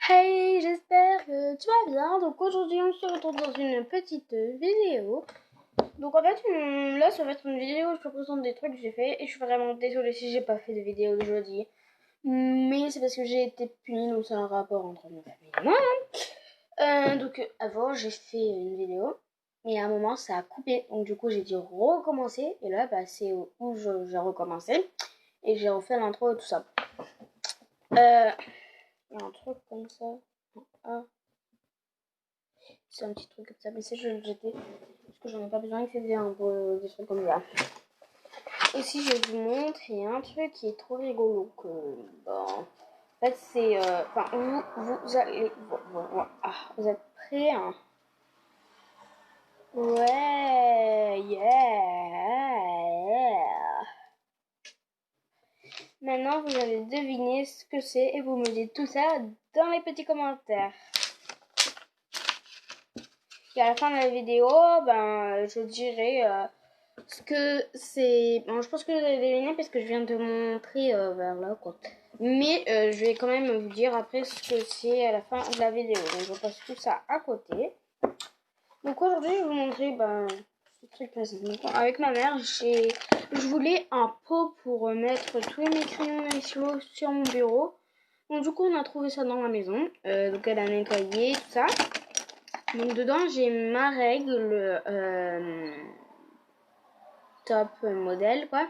Hey, j'espère que tu vas bien. Donc aujourd'hui, on se retrouve dans une petite vidéo. Donc en fait, là, ça va être une vidéo où je te présente des trucs que j'ai fait. Et je suis vraiment désolée si j'ai pas fait de vidéo de jeudi. Mais c'est parce que j'ai été punie, donc c'est un rapport entre ma famille et moi. Donc avant, j'ai fait une vidéo. Et à un moment, ça a coupé. Donc du coup, j'ai dû recommencer. Et là, c'est où j'ai recommencé. Et j'ai refait l'intro et tout ça. Il y a un truc comme ça. Ah. C'est un petit truc comme ça, mais ça je vais le jeter parce que j'en ai pas besoin et c'est bien pour des trucs comme ça. Aussi, je vais vous montrer un truc qui est trop rigolo. Que, bon, en fait, c'est. Enfin, vous allez. Vous êtes prêts hein? Ouais, yeah. Maintenant, vous allez deviner ce que c'est et vous me dites tout ça dans les petits commentaires. Et à la fin de la vidéo, je dirai ce que c'est. Bon, je pense que vous allez deviner parce que je viens de montrer vers là, quoi. Mais je vais quand même vous dire après ce que c'est à la fin de la vidéo. Donc, je passe tout ça à côté. Donc, aujourd'hui, je vais vous montrer ce truc présentement. Avec ma mère, je voulais un pot pour mettre tous mes crayons et stylos sur mon bureau. Donc, du coup, on a trouvé ça dans la maison. Donc, elle a nettoyé tout ça. Donc dedans j'ai ma règle top modèle quoi,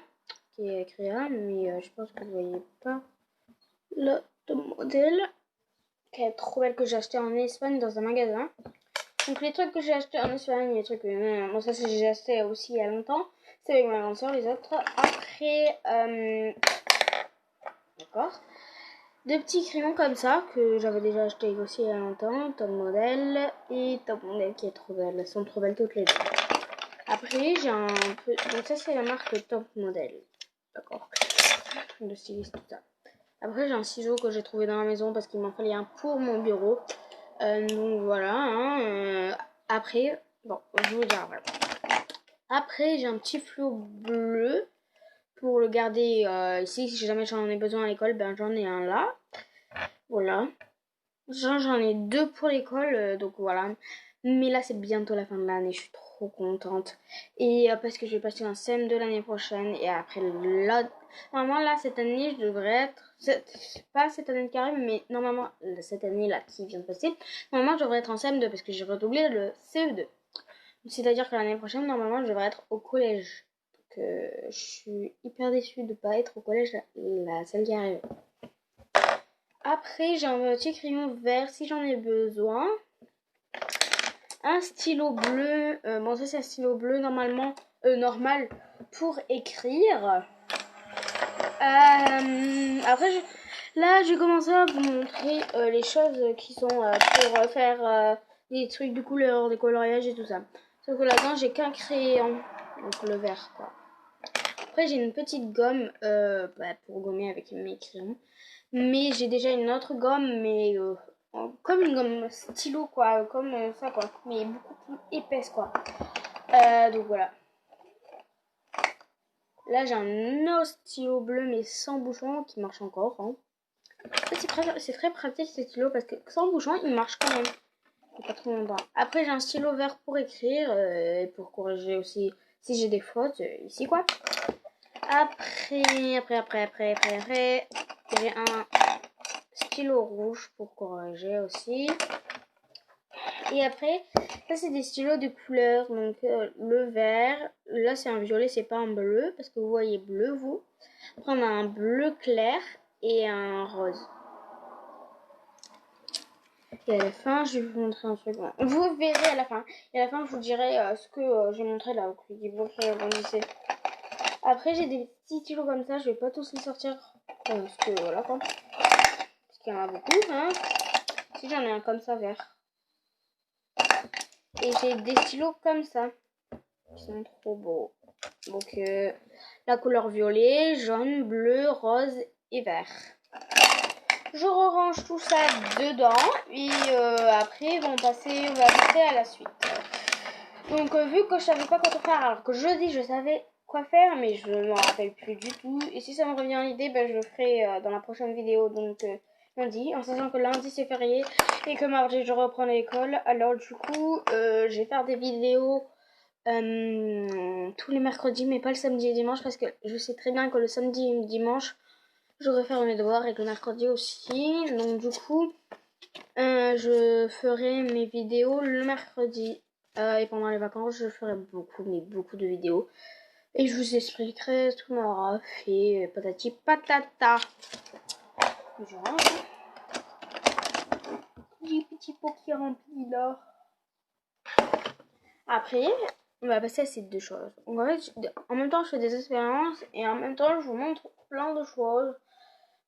qui est écrit là, mais je pense que vous voyez pas le top modèle, qui est trop belle, que j'ai acheté en Espagne dans un magasin. Donc les trucs que j'ai acheté en Espagne, les trucs bon ça c'est j'ai acheté aussi il y a longtemps, c'est avec ma grande soeur. Les autres après d'accord, deux petits crayons comme ça que j'avais déjà acheté aussi il y a longtemps, top modèle et top modèle qui est trop belle, elles sont trop belles toutes les deux. Après, j'ai un peu. Donc, ça, c'est la marque Top Model. D'accord. Le styliste, tout ça. Après, j'ai un ciseau que j'ai trouvé dans la maison parce qu'il m'en fallait un pour mon bureau. Donc, voilà. Après, bon, je vous dis après. Après, j'ai un petit flot bleu pour le garder ici. Si jamais j'en ai besoin à l'école, j'en ai un là. Voilà. J'en ai deux pour l'école, donc voilà. Mais là, c'est bientôt la fin de l'année, je suis trop contente. Et parce que je vais passer un CM2 l'année prochaine. Et après, là, normalement, là, cette année, je devrais être... Pas cette année qui arrive, mais normalement, cette année-là qui vient de passer, normalement, je devrais être en CM2 parce que j'ai redoublé le CE2. C'est-à-dire que l'année prochaine, normalement, je devrais être au collège. Donc, je suis hyper déçue de ne pas être au collège celle qui arrive. Après, j'ai un petit crayon vert si j'en ai besoin. Un stylo bleu. Bon, ça, c'est un stylo bleu normalement normal pour écrire. Après, là, j'ai commencé à vous montrer les choses qui sont pour faire des trucs de couleur, des coloriages et tout ça. Sauf que là-dedans, j'ai qu'un crayon. Donc, le vert, quoi. Après, j'ai une petite gomme pour gommer avec mes crayons. Mais j'ai déjà une autre gomme, mais comme une gomme stylo, quoi. Comme ça, quoi. Mais beaucoup plus épaisse, quoi. Donc voilà. Là, j'ai un autre stylo bleu, mais sans bouchon, qui marche encore. Hein. C'est très pratique, ces stylos, parce que sans bouchon, il marche quand même. Pas trop longtemps. Après, j'ai un stylo vert pour écrire, et pour corriger aussi si j'ai des fautes, ici, quoi. Après, j'ai un stylo rouge pour corriger aussi. Et après, ça c'est des stylos de couleur. Donc le vert, là c'est un violet, c'est pas un bleu, parce que vous voyez bleu vous. Après on a un bleu clair et un rose. Et à la fin, je vais vous montrer un truc. Vous verrez à la fin. Et à la fin, je vous dirai ce que j'ai montré là. Après, j'ai des petits stylos comme ça. Je vais pas tous les sortir. Parce que voilà quoi. Parce qu'il y en a beaucoup. Hein. Si j'en ai un comme ça vert. Et j'ai des stylos comme ça. Qui sont trop beaux. Donc la couleur violet, jaune, bleu, rose et vert. Je range tout ça dedans et après on va passer à la suite. Donc vu que je savais pas quoi faire, alors que jeudi je savais quoi faire, mais je m'en rappelle plus du tout. Et si ça me revient à l'idée, je le ferai dans la prochaine vidéo. Donc lundi, en sachant que lundi c'est férié et que mardi je reprends l'école. Alors du coup, je vais faire des vidéos tous les mercredis, mais pas le samedi et dimanche, parce que je sais très bien que le samedi et le dimanche, je devrais faire mes devoirs et que le mercredi aussi. Donc du coup, je ferai mes vidéos le mercredi. Et pendant les vacances, je ferai beaucoup de vidéos. Et je vous expliquerai ce qu'on aura fait, patati patata. Je range. Des petits pots qui remplis là. Après, on va passer à ces deux choses. Donc en fait, en même temps, je fais des expériences et en même temps, je vous montre plein de choses.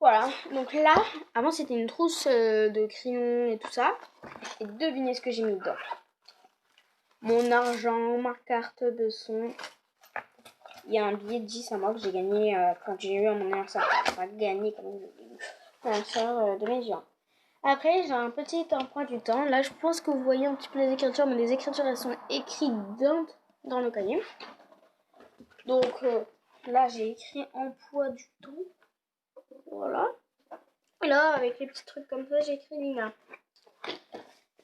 Voilà, donc là, avant c'était une trousse de crayons et tout ça. Et devinez ce que j'ai mis dedans. Mon argent, ma carte de son. Il y a un billet de 10 à moi que j'ai gagné quand j'ai eu mon anniversaire. Enfin, gagné quand même, l'anniversaire de mes gens. Après, j'ai un petit emploi du temps. Là, je pense que vous voyez un petit peu les écritures, mais les écritures, elles sont écrites dans le cahier. Donc, là, j'ai écrit emploi du temps. Voilà. Là, avec les petits trucs comme ça, j'ai écrit Lina.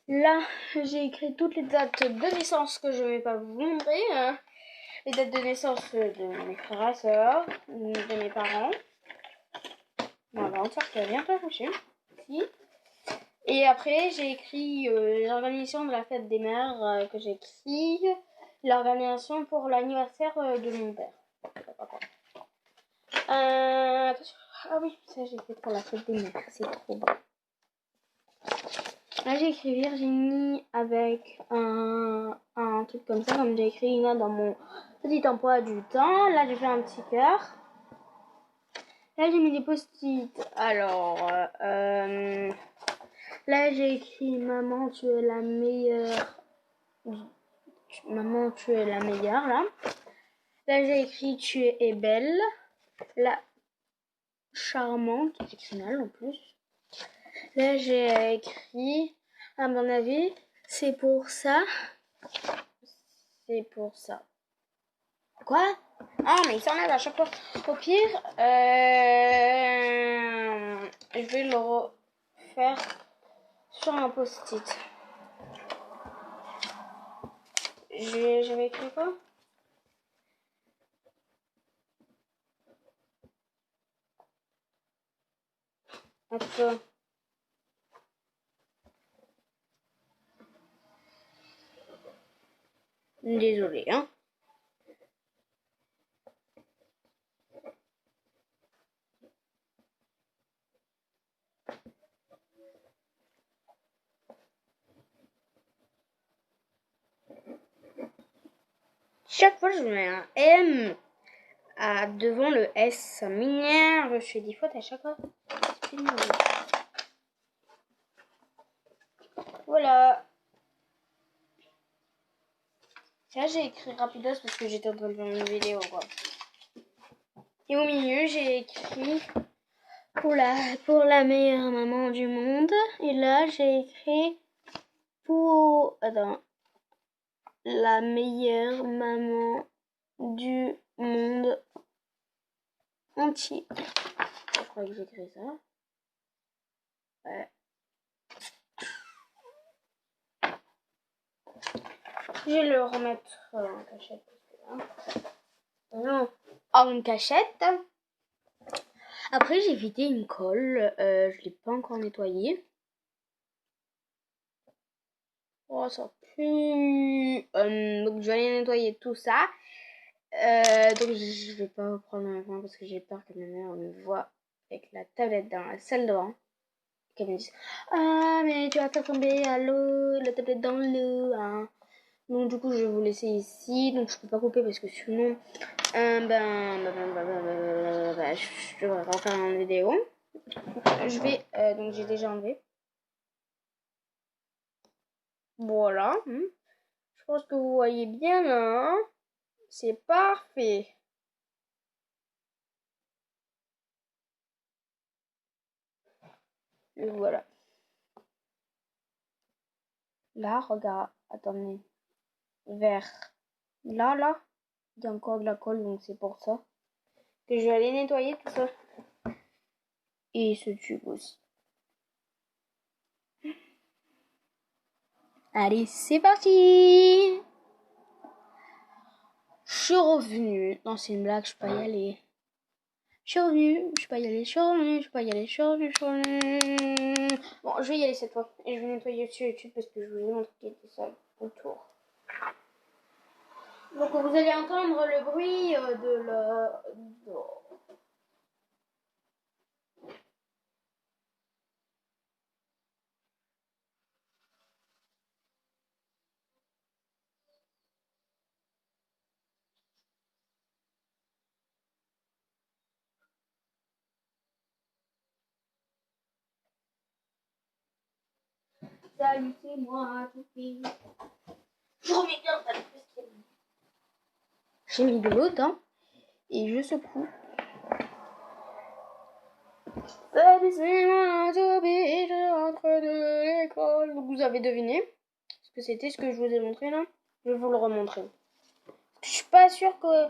Là, j'ai écrit toutes les dates de naissance que je ne vais pas vous montrer. Les dates de naissance de mes frères et sœurs, de mes parents. Ma grand-sœur qui va bientôt accoucher. Et après, j'ai écrit l'organisation de la fête des mères que j'ai écrit. L'organisation pour l'anniversaire de mon père. Ah oui, ça j'ai fait pour la fête des mères. C'est trop bon. Là, j'ai écrit Virginie avec un truc comme ça, comme j'ai écrit Ina dans mon petit emploi du temps. Là, j'ai fait un petit cœur. Là, j'ai mis des post-it. Alors, là, j'ai écrit Maman, tu es la meilleure. Maman, tu es la meilleure, là. Là, j'ai écrit Tu es belle. Là, charmante. J'ai écrit mal en plus. Là, j'ai écrit, à mon avis, c'est pour ça. C'est pour ça. Quoi? Ah, mais il s'enlève à chaque fois. Au pire, je vais le refaire sur un post-it. J'avais écrit quoi? Attends. Désolée, hein. Chaque fois, je mets un M devant le S. Ça m'énerve. Je fais des fautes à chaque fois. Voilà. Là, j'ai écrit rapidos parce que j'étais en train de faire une vidéo, quoi. Et au milieu, j'ai écrit pour la meilleure maman du monde. Et là, j'ai écrit pour la meilleure maman du monde entier. Je crois que j'ai écrit ça. Ouais. Je vais le remettre en cachette. Non, en cachette. Après, j'ai vidé une colle. Je l'ai pas encore nettoyée. Oh, ça pue. Donc, je vais aller nettoyer tout ça. Donc, je vais pas prendre ma main parce que j'ai peur que ma mère me voie avec la tablette dans la salle de bain. Qu'elle me dise ah, mais tu vas faire tomber à l'eau, la tablette dans l'eau. Hein. Donc, du coup, je vais vous laisser ici. Donc, je peux pas couper parce que sinon, je devrais refaire une vidéo. Je vais, donc, j'ai déjà enlevé. Voilà. Je pense que vous voyez bien là. Hein. C'est parfait. Et voilà. Là, regarde. Attendez. Vers là. Il y a encore de la colle, donc c'est pour ça. Que je vais aller nettoyer tout ça. Et ce tube aussi. Allez, c'est parti. Je suis revenue. Non, c'est une blague, je peux pas y aller. Je suis revenue, je peux pas y aller, je suis revenue, je peux pas y aller, je suis revenue, je suis revenue. Bon, je vais y aller cette fois. Et je vais nettoyer dessus et dessus parce que je vous ai montré qu'il était sale autour. Donc vous allez entendre le bruit de la... Salut, c'est moi, Toupie. Je remets bien ça. J'ai mis de l'eau dedans et je secoue. Salut, c'est moi, Toupie, je rentre de l'école. Donc vous avez deviné ce que c'était, ce que je vous ai montré là. Je vais vous le remontrer. Je suis pas sûre que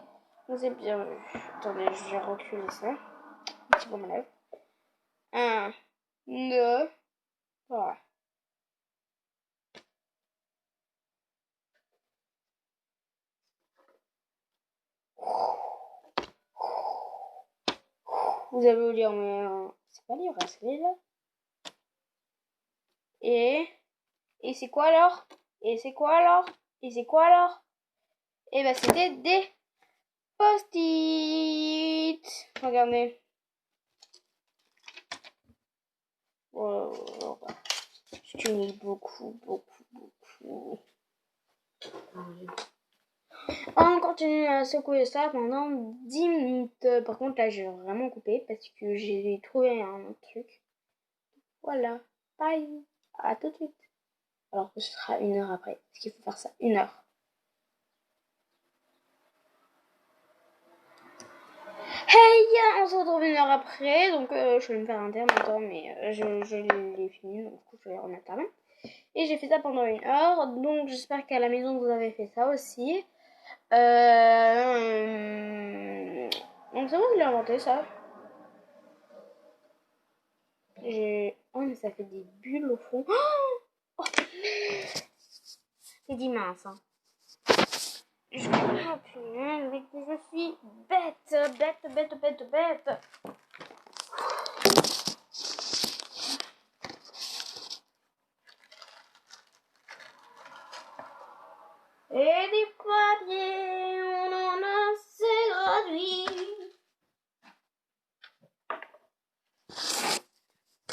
vous avez bien vu. Attendez, je vais reculer ça. Un petit peu ma lèvre. 1, 2, 3. Vous avez oublié, mais c'est pas lire, c'est là. Et c'est quoi alors? Et c'est quoi alors? Et c'est quoi alors? Et ben c'était des post-it. Regardez. J'utilise beaucoup. On continue à secouer ça pendant 10 minutes. Par contre, là, j'ai vraiment coupé parce que j'ai trouvé un autre truc. Voilà. Bye. À tout de suite. Alors que ce sera 1 heure après. Parce qu'il faut faire ça 1 heure. Hey, on se retrouve 1 heure après. Donc, je vais me faire un terme maintenant, mais je l'ai fini. Donc, du coup, je vais remettre la main. Et j'ai fait ça pendant 1 heure. Donc, j'espère qu'à la maison, vous avez fait ça aussi. Donc, c'est moi qui l'ai inventé, ça. Oh, mais ça fait des bulles au fond. Oh, c'est dit mince. Hein. Je suis bête. Et des papiers, on en a assez gratuit.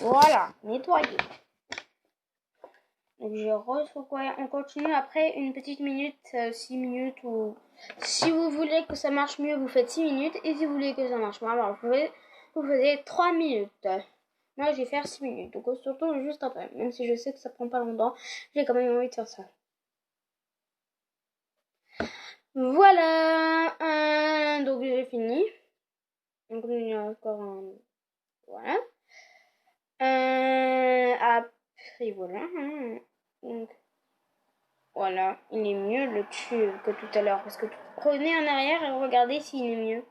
Voilà, nettoyer. Donc je re-secoué. On continue après une petite minute, 6 minutes ou... Si vous voulez que ça marche mieux, vous faites 6 minutes. Et si vous voulez que ça marche moins, alors vous faisiez 3 minutes. Moi, je vais faire 6 minutes. Donc surtout juste après. Même si je sais que ça prend pas longtemps, j'ai quand même envie de faire ça. Voilà. Donc j'ai fini. Donc il y a encore un... Voilà. Après, voilà. Donc... Voilà, il est mieux le tube que tout à l'heure. Parce que revenez en arrière et regardez s'il est mieux.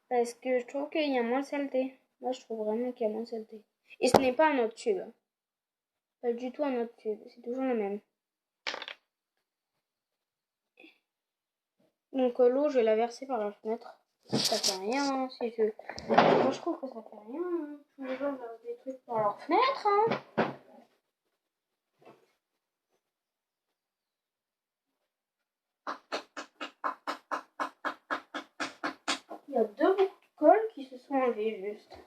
Parce que je trouve qu'il y a moins de saleté. Moi, je trouve vraiment qu'il y a moins de saleté. Et ce n'est pas un autre tube. Pas du tout un autre tube. C'est toujours le même. Donc l'eau, je vais la verser par la fenêtre. Ça fait rien. Si je... Moi, je trouve que ça fait rien. Tous les gens versent des trucs par leur fenêtre. Il y a 2 bouts de colle qui se sont enlevés juste.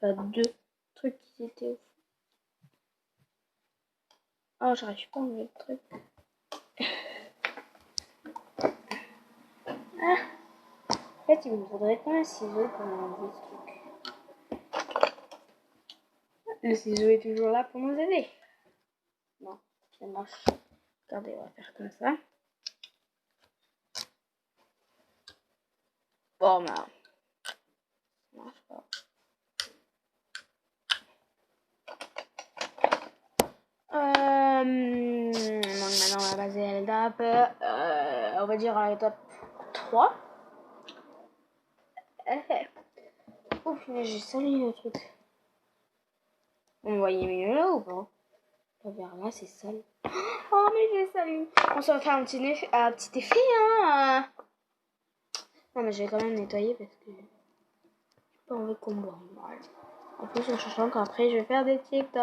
Enfin, 2 trucs qui étaient au fond. Ah, j'arrive pas à enlever le truc. En fait, il me faudrait pas un ciseau pour enlever ce truc. Le ciseau est toujours là pour nous aider. Non, ça marche. Regardez, on va faire comme ça. Bon, bah, ça marche pas. Donc maintenant, on va passer à l'étape, on va dire à l'étape 3. Oh, j'ai sali le truc. Vous me voyez mieux là ou pas? Vers là, c'est sale. Oh, mais j'ai salé. On s'en va faire un petit effet, hein. Non, mais je vais quand même nettoyer parce que j'ai pas envie qu'on me voit mal. En plus, en cherchant qu'après, je vais faire des TikTok.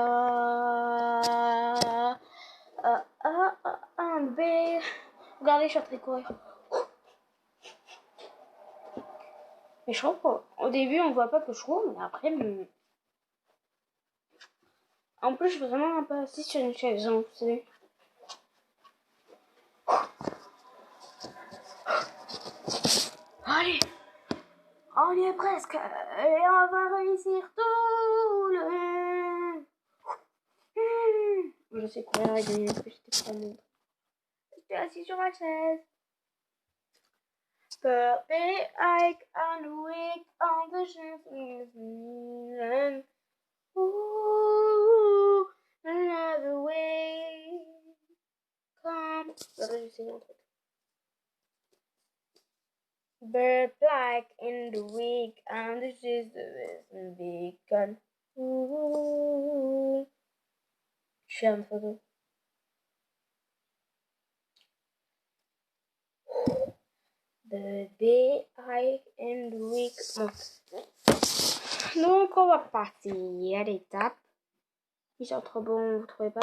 Regardez, je suis en train de courir. Mais je crois qu'au début, on voit pas que je cours, mais après, en plus, je suis vraiment un peu assise sur une chaise, hein, vous savez. Allez, on y est presque. Et on va réussir tout le... Je sais courir avec des minutes que j'étais pas montre. J'étais assise sur ma chaise. Birthday hike and week on the season. Ooh, another way. Come. Je sais un truc. Bird black in the week and the season beacon. Ooh. Je fais une photo. Birthday hike in the week. Donc, on va passer à l'étape. Ils sont trop bons, vous trouvez pas?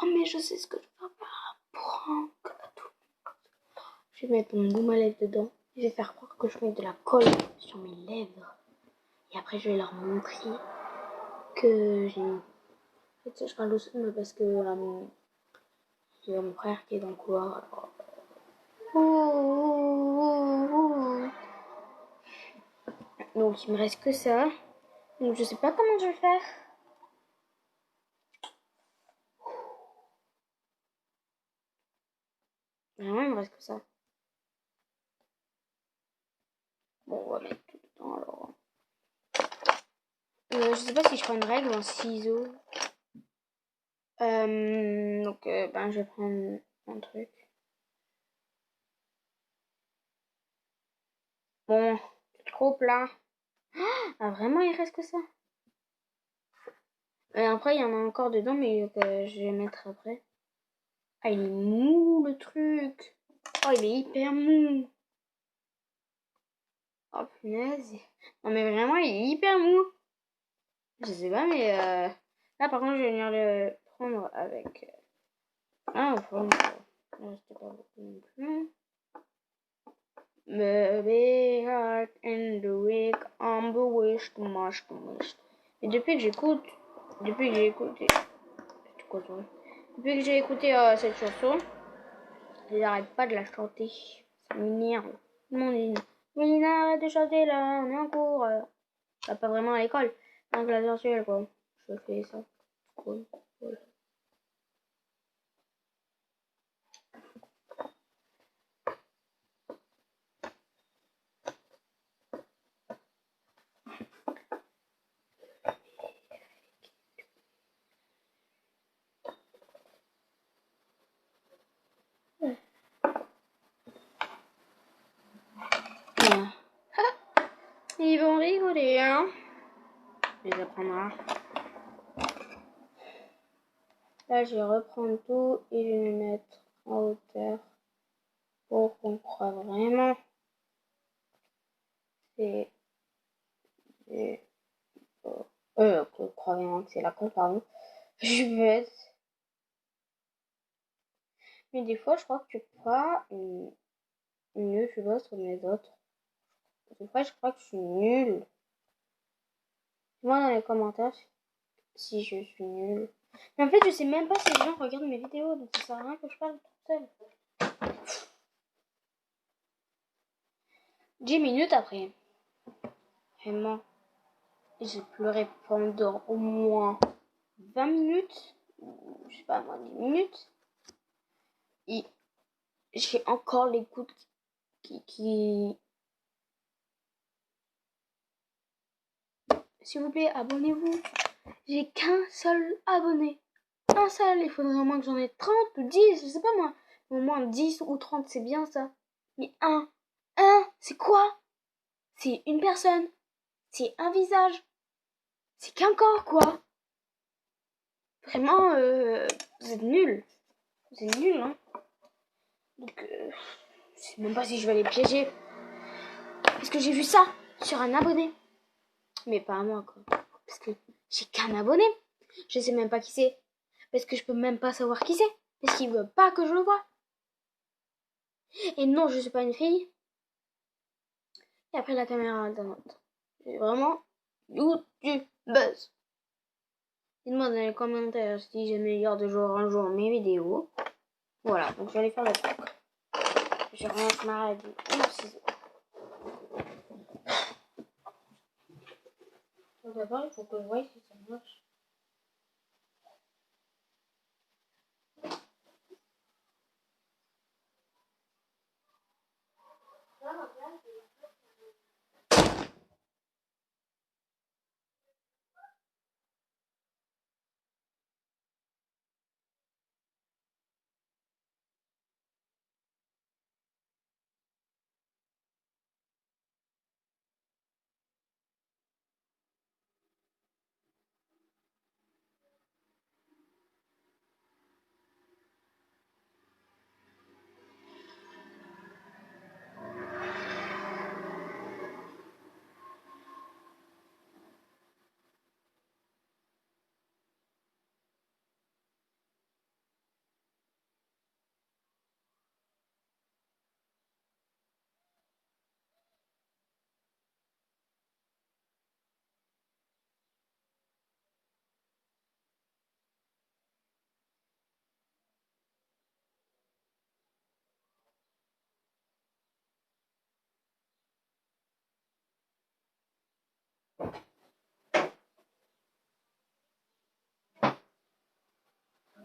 Oh, mais je sais ce que je vais faire pour un gâteau. Je vais mettre mon boum à lèvres dedans. Je vais faire croire que je mets de la colle sur mes lèvres. Et après, je vais leur montrer que j'ai... En fait, je parle doucement parce que j'ai mon frère qui est dans le couloir. Alors... Donc, il me reste que ça. Donc, je sais pas comment je vais faire. Vraiment, il me reste que ça. Bon, on va mettre tout dedans alors. Je sais pas si je prends une règle ou un ciseau. Donc, je vais prendre un truc. Bon, c'est trop plat. Ah, vraiment, il reste que ça. Et après, il y en a encore dedans, mais que je vais mettre après. Ah, il est mou, le truc. Oh, il est hyper mou. Oh, punaise. Non, mais vraiment, il est hyper mou. Je sais pas, mais là, par contre, je vais venir le prendre avec... enfin, c'était pas beaucoup non plus. Baby heart in the week, I'm the wish, too much, too much. Et depuis que j'ai écouté... Depuis que j'ai écouté cette chanson, je n'arrête pas de la chanter. Ça m'énerve. Mon Dieu. Mais arrête de chanter là, on est en cours. Pas vraiment à l'école, en classe virtuelle quoi. Je fais ça. Cool. Voilà. Voilà. Ils vont rigoler, hein. Je les apprendra. Là, je vais reprendre tout et je vais le mettre en hauteur pour qu'on croit vraiment. Qu'on croit vraiment que c'est la colle, pardon. Je vais. Mais des fois, je crois que tu crois mieux, tu vois, sur les autres. Des fois, je crois que je suis nulle. Dis-moi dans les commentaires si je suis nulle. Mais en fait, je sais même pas si les gens regardent mes vidéos, donc ça sert à rien que je parle toute seule. 10 minutes après. Vraiment. J'ai pleuré pendant au moins 20 minutes. Je sais pas, moi, 10 minutes. Et j'ai encore les gouttes qui... S'il vous plaît, abonnez-vous. J'ai qu'un seul abonné. Un seul. Il faudrait au moins que j'en ai 30 ou 10. Je sais pas moi. Au moins 10 ou 30, c'est bien ça. Mais un, c'est quoi? C'est une personne. C'est un visage. C'est qu'un corps, quoi. Vraiment, vous êtes nuls. C'est nul, hein. Donc, je sais même pas si je vais les piéger. Parce que j'ai vu ça sur un abonné. Mais pas à moi, quoi. Parce que j'ai qu'un abonné. Je sais même pas qui c'est. Parce que je peux même pas savoir qui c'est. Parce qu'il veut pas que je le voie. Et non, je suis pas une fille. Et après la caméra d'un autre. C'est vraiment YouTubeuse. Dites-moi dans les commentaires si j'améliore de jour en jour mes vidéos. Voilà, donc je vais aller faire le truc. Je rentre ma radio. Ciseaux. D'abord, il faut que je voie si ça marche.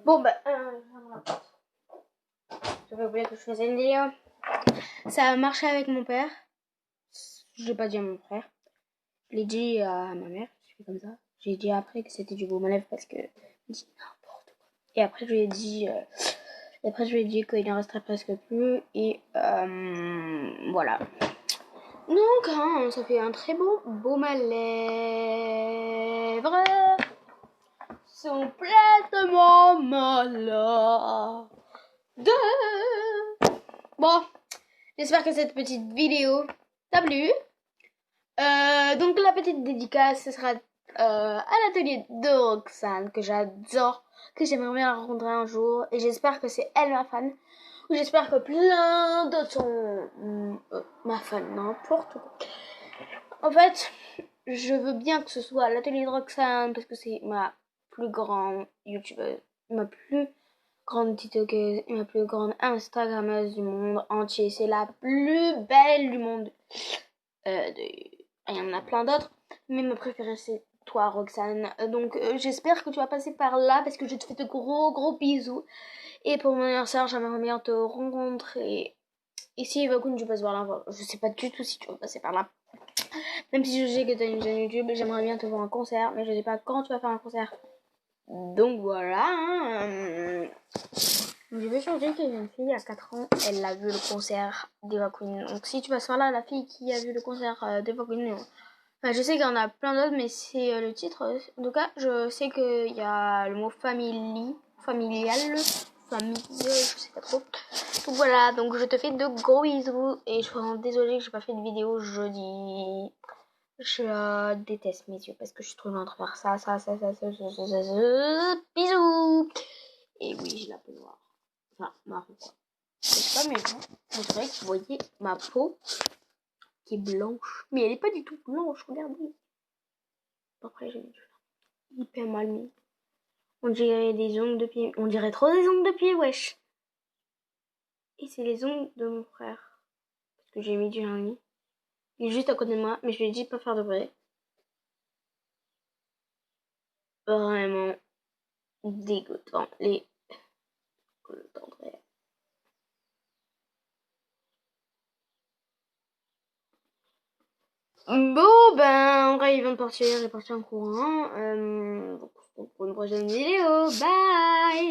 Bon, bah, j'avais oublié que je faisais une vidéo. Ça a marché avec mon père. Je l'ai pas dit à mon frère. Je l'ai dit à ma mère. Je fais comme ça. J'ai dit après que c'était du baume à lèvres parce que il dit n'importe quoi. Et après, je lui ai dit. Qu'il n'en resterait presque plus. Et voilà. Donc, hein, ça fait un très beau baume à lèvres. Sont complètement malades. Bon, j'espère que cette petite vidéo t'a plu. Donc la petite dédicace, ce sera à l'atelier de Roxane, que j'adore, que j'aimerais bien rencontrer un jour. Et j'espère que c'est elle ma fan. Ou j'espère que plein d'autres sont ma fan, n'importe quoi. En fait, je veux bien que ce soit l'atelier de Roxane, parce que c'est ma plus grande youtubeuse, ma plus grande tiktokeuse et ma plus grande instagrammeuse du monde entier. C'est la plus belle du monde. Il y en a plein d'autres, mais ma préférée c'est toi Roxane. Donc j'espère que tu vas passer par là parce que je te fais de gros bisous. Et pour mon anniversaire, j'aimerais bien te rencontrer. Et si Evakun, tu passes par là, je sais pas du tout si tu vas passer par là. Même si je sais que tu as une chaîne YouTube, j'aimerais bien te voir en concert, mais je sais pas quand tu vas faire un concert. Donc voilà. Je vais changer qu'il y a une fille à 4 ans, elle a vu le concert d'Eva Queen. Donc si tu passes par là, la fille qui a vu le concert d'Eva Queen, je sais qu'il y en a plein d'autres, mais c'est le titre. En tout cas, je sais qu'il y a le mot familial, je sais pas trop. Donc voilà, donc je te fais de gros bisous et je suis vraiment désolée que j'ai pas fait de vidéo jeudi. Je déteste mes yeux parce que je suis trop loin de faire ça. Bisous. Et oui, j'ai la peau noire. Enfin, marron quoi. C'est pas méchant. On dirait que vous voyez ma peau qui est blanche. Mais elle est pas du tout blanche, regardez. Après, j'ai hyper mal mis. On dirait des ongles de pied. On dirait trop des ongles de pied, wesh. Et c'est les ongles de mon frère. Parce que j'ai mis du vernis. Il est juste à côté de moi, mais je lui ai dit de pas faire de bruit. Vraiment dégoûtant. Les... Bon, ben, en vrai, il vient de partir. Il est parti en courant. Donc, pour une prochaine vidéo. Bye!